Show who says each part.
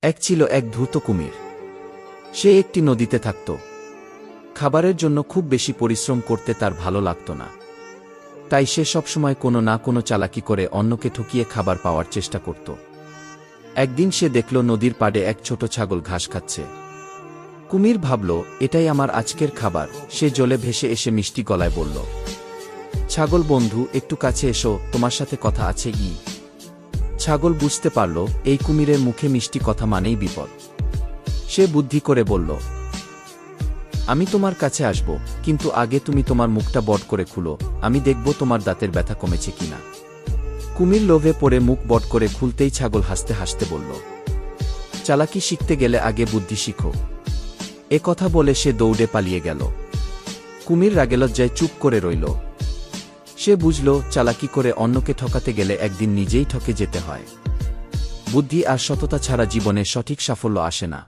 Speaker 1: এক ছিল এক ধূর্ত কুমির। সে একটি নদীতে থাকত। খাবারের জন্য খুব বেশি পরিশ্রম করতে তার ভালো লাগত না। তাই সে সবসময় কোনো না কোনো চালাকি করে অন্যকে ঠকিয়ে খাবার পাওয়ার চেষ্টা করত। একদিন সে দেখল নদীর পাড়ে এক ছোট ছাগল ঘাস খাচ্ছে। কুমির ভাবল, এটাই আমার আজকের খাবার। সে জলে ভেসে এসে মিষ্টি গলায় বলল, ছাগল বন্ধু, একটু কাছে এসো, তোমার সাথে কথা আছে। ছাগল বুঝতে পারল এই কুমিরের মুখে মিষ্টি কথা মানেই বিপদ। সে বুদ্ধি করে বলল, আমি তোমার কাছে আসব, কিন্তু আগে তুমি তোমার মুখটা বড় করে খুলো, আমি দেখব তোমার দাঁতের ব্যথা কমেছে কিনা। কুমির লোভে পড়ে মুখ বড় করে খুলতেই ছাগল হাসতে হাসতে বলল, চালাকি শিখতে গেলে আগে বুদ্ধি শিখো। এ কথা বলে সে দৌড়ে পালিয়ে গেল। কুমির রাগেলজ্জায় চুপ করে রইল। সে বুঝল, চালাকি করে অন্যকে ঠকাতে গেলে একদিন নিজেই ঠকে যেতে হয়। বুদ্ধি আর সততা ছাড়া জীবনে সঠিক সাফল্য আসে না।